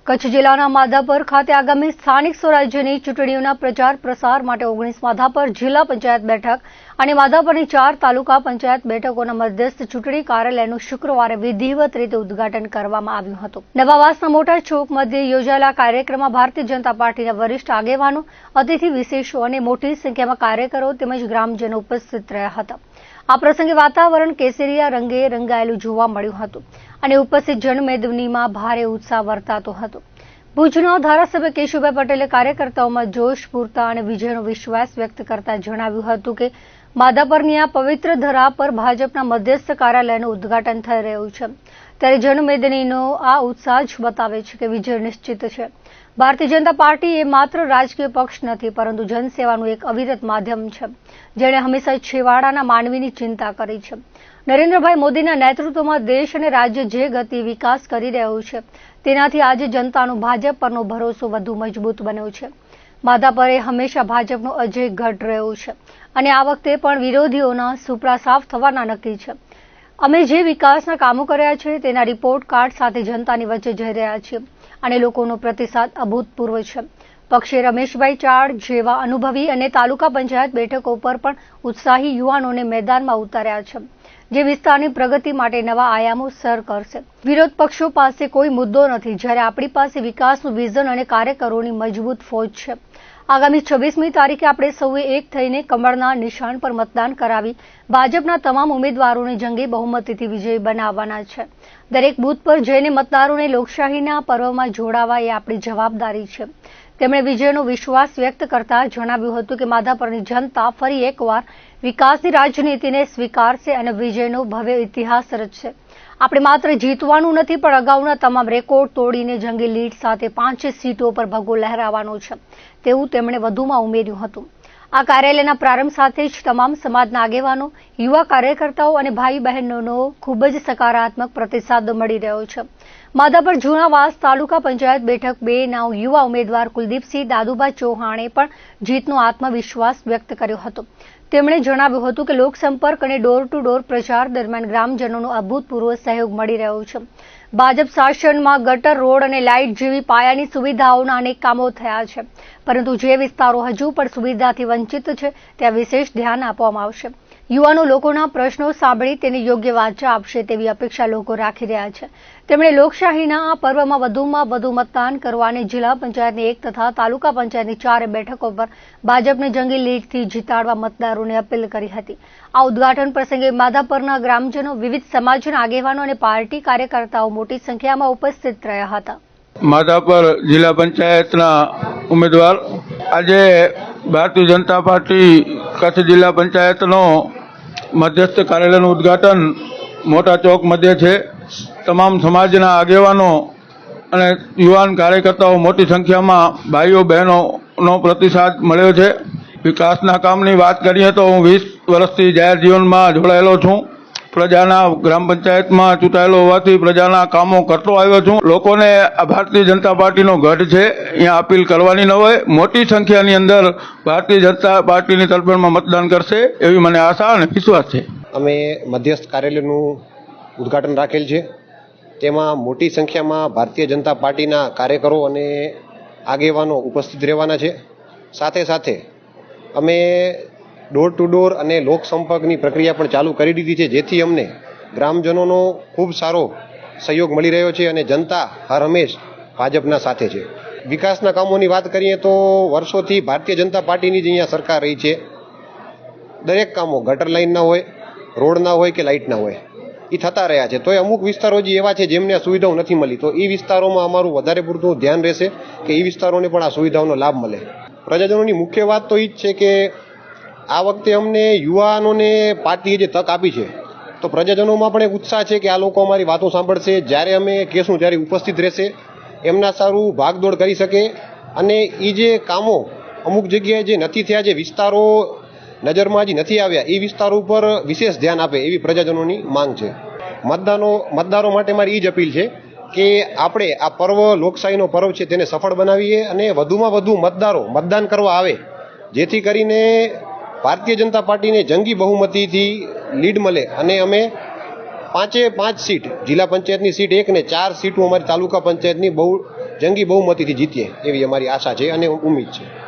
કચ્છ જિલ્લાના માધાપર ખાતે આગામી સ્થાનિક સ્વરાજ્યની ચૂંટણીઓના પ્રચાર પ્રસાર માટે 19 માધાપર જિલ્લા પંચાયત બેઠક અને માધાપરની 4 તાલુકા પંચાયત બેઠકોના મધ્યસ્થ ચૂંટણી કાર્યાલયનું શુક્રવારે વિધિવત રીતે ઉદ્ઘાટન કરવામાં આવ્યું હતું. નવાવાસના મોટા ચોક મધ્યે યોજાયેલા કાર્યક્રમમાં ભારતીય જનતા પાર્ટીના વરિષ્ઠ આગેવાનો, અતિથિ વિશેષો અને મોટી સંખ્યામાં કાર્યકરો તેમજ ગ્રામજનો ઉપસ્થિત રહ્યા હતા. આ પ્રસંગે વાતાવરણ કેસરીયા રંગે રંગાયેલું જોવા મળ્યું હતું અને ઉપસ્થિત જનમેદનીમાં ભારે ઉત્સાહ વર્તાતો હતો. ભુજના ધારાસભ્ય કેશુભાઈ પટેલે કાર્યકર્તાઓમાં જોશ પૂરતા અને વિજયનો વિશ્વાસ વ્યક્ત કરતા જણાવ્યું હતું કે માધાપરની આ પવિત્ર ધરા પર ભાજપના મધ્યસ્થ કાર્યાલયનું ઉદ્ઘાટન થઈ રહ્યું છે, ત્યારે જનમેદનીનો આ ઉત્સાહ જ બતાવે છે કે વિજય નિશ્ચિત છે. ભારતીય જનતા પાર્ટી એ માત્ર રાજકીય પક્ષ નથી, પરંતુ જનસેવાનું એક અવિરત માધ્યમ છે, જેણે હંમેશા છેવાડાના માનવીની ચિંતા કરી છે. નરેન્દ્રભાઈ મોદીના નેતૃત્વમાં દેશ અને રાજ્ય જે ગતિ વિકાસ કરી રહ્યું છે, તેનાથી આજે જનતાનો ભાજપ પરનો ભરોસો વધુ મજબૂત બન્યો છે. માધાપરે હંમેશા ભાજપનો અજય ગઢ રહ્યો છે અને આ વખતે પણ વિરોધીઓના સુપડા સાફ થવાના નક્કી છે. અમે જે વિકાસના કામો કર્યા છે તેના રિપોર્ટ કાર્ડ સાથે જનતાની વચ્ચે જઈ રહ્યા છીએ અને લોકોનો પ્રતિસાદ અભૂતપૂર્વ છે. પક્ષે રમેશભાઈ ચાડ જેવા અનુભવી અને તાલુકા પંચાયત બેઠકો પર પણ ઉત્સાહી યુવાનોને મેદાનમાં ઉતાર્યા છે, જે વિસ્તારની પ્રગતિ માટે નવા આયામો સર કરશે. વિરોધ પક્ષો પાસે કોઈ મુદ્દો નથી, જ્યારે આપણી પાસે વિકાસનું વિઝન અને કાર્યકરોની મજબૂત ફોજ છે. આગામી 26મી તારીખે આપણે સૌએ એક થઈને કમળના નિશાન પર મતદાન કરાવી ભાજપના તમામ ઉમેદવારોને જંગી બહુમતીથી વિજયી બનાવવાના છે. દરેક બૂથ પર જઈને મતદારોને લોકશાહીના પર્વમાં જોડાવા એ આપણી જવાબદારી છે. તેમણે વિજયનો વિશ્વાસ વ્યક્ત કરતા જણાવ્યું હતું કે માધાપરની જનતા ફરી એકવાર વિકાસની રાજનીતિને સ્વીકારશે અને વિજયનો ભવ્ય ઇતિહાસ રચશે. આપણે માત્ર જીતવાનું નથી, પણ અગાઉના તમામ રેકોર્ડ તોડીને જંગી લીડ સાથે 5 સીટો પર ભગવો લહેરાવવાનો છે, તેવું તેમણે વધુમાં ઉમેર્યું હતું. આ કાર્યાલયના પ્રારંભ સાથે જ તમામ સમાજના આગેવાનો, યુવા કાર્યકર્તાઓ અને ભાઈ બહેનોનો ખૂબ જ સકારાત્મક પ્રતિસાદ મળી રહ્યો છે. માધાપર જૂનાવાસ તાલુકા પંચાયત બેઠક 2 ના યુવા ઉમેદવાર કુલદીપસિંહ દાદુભા ચૌહાણે પણ જીતનો આત્મવિશ્વાસ વ્યક્ત કર્યો હતો. તેમણે જણાવ્યું હતું કે લોકસંપર્ક અને ડોર ટુ ડોર પ્રચાર દરમિયાન ગ્રામજનોનો અભૂતપૂર્વ સહયોગ મળી રહ્યો છે. ભાજપ શાસનમાં ગટર, રોડ અને લાઇટ જેવી પાયાની સુવિધાઓના અનેક કામો થયા છે, પરંતુ જે વિસ્તારો હજુ પણ સુવિધાથી વંચિત છે ત્યાં વિશેષ ધ્યાન આપવામાં આવશે. યુવાનો લોકોના પ્રશ્નો સાંભળી તેને યોગ્ય વાચા આપશે તેવી અપેક્ષા લોકો રાખી રહ્યા છે. તેમણે લોકશાહીના આ પર્વમાં વધુમાં વધુ મતદાન કરવા અને જિલ્લા પંચાયતની 1 તથા તાલુકા પંચાયતની 4 બેઠકો પર ભાજપને જંગી લીડથી જીતાડવા મતદારોને અપીલ કરી હતી. આ ઉદ્ઘાટન પ્રસંગે માધાપરના ગ્રામજનો, વિવિધ સમાજના આગેવાનો અને પાર્ટી કાર્યકર્તાઓ મોટી સંખ્યામાં ઉપસ્થિત રહ્યા હતા. માધાપર જિલ્લા પંચાયતના ઉમેદવાર આજે ભારતીય જનતા પાર્ટી કચ્છ જિલ્લા પંચાયતનો મધ્યસ્થ કાર્યાલયનું ઉદ્ઘાટન મોટા ચોક મધ્યે છે. તમામ સમાજના આગેવાનો અને યુવાન કાર્યકર્તાઓ મોટી સંખ્યામાં ભાઈઓ બહેનોનો પ્રતિસાદ મળ્યો છે. વિકાસના કામની વાત કરીએ તો હું 20 વર્ષથી જાહેર જીવનમાં જોડાયેલો છું. પ્રજાના ગ્રામ પંચાયતમાં ચૂંટાયેલો હોવાથી પ્રજાના કામો કરતો આવ્યો છું. લોકોને ભારતીય જનતા પાર્ટીનો ગઢ છે, અહીંયા અપીલ કરવાની ન હોય. મોટી સંખ્યાની અંદર ભારતીય જનતા પાર્ટીની તરફેણમાં મતદાન કરશે એવી મને આશા અને વિશ્વાસ છે. અમે મધ્યસ્થ કાર્યાલયનું ઉદ્ઘાટન રાખેલ છે. તેમાં મોટી સંખ્યામાં ભારતીય જનતા પાર્ટીના કાર્યકરો અને આગેવાનો ઉપસ્થિત રહેવાના છે. સાથે સાથે અમે ડોર ટુ ડોર અને લોકસંપર્કની પ્રક્રિયા પણ ચાલુ કરી દીધી છે, જેથી અમને ગ્રામજનોનો ખૂબ સારો સહયોગ મળી રહ્યો છે અને જનતા હર હંમેશ ભાજપના સાથે છે. વિકાસના કામોની વાત કરીએ તો વર્ષોથી ભારતીય જનતા પાર્ટીની જ અહીંયા સરકાર રહી છે. દરેક કામો ગટર લાઇનના હોય, રોડના હોય કે લાઇટના હોય, એ થતા રહ્યા છે. તોય અમુક વિસ્તારો જે એવા છે જેમને આ સુવિધાઓ નથી મળી, તો એ વિસ્તારોમાં અમારું વધારે પૂરતું ધ્યાન રહેશે કે એ વિસ્તારોને પણ આ સુવિધાઓનો લાભ મળે. પ્રજાજનોની મુખ્ય વાત તો એ જ છે કે આ વખતે અમને યુવાનોને પાર્ટીએ જે તક આપી છે, તો પ્રજાજનોમાં પણ એક ઉત્સાહ છે કે આ લોકો અમારી વાતો સાંભળશે, જ્યારે અમે કહેશું ત્યારે ઉપસ્થિત રહેશે, એમના સારું ભાગદોડ કરી શકે અને એ જે કામો અમુક જગ્યાએ જે નથી થયા, જે વિસ્તારો નજરમાં હજી નથી આવ્યા, એ વિસ્તારો ઉપર વિશેષ ધ્યાન આપે એવી પ્રજાજનોની માંગ છે. મતદારો માટે મારી એ જ અપીલ છે કે આપણે આ પર્વ, લોકશાહીનો પર્વ છે, તેને સફળ બનાવીએ અને વધુમાં વધુ મતદારો મતદાન કરવા આવે, જેથી કરીને ભારતીય જનતા પાર્ટીને જંગી બહુમતીથી લીડ મળે અને અમે 5 સીટ, જિલ્લા પંચાયતની સીટ 1 ને 4 સીટો અમારી તાલુકા પંચાયતની બહુ જંગી બહુમતીથી જીતીએ એવી અમારી આશા છે અને ઉમ્મીદ છે.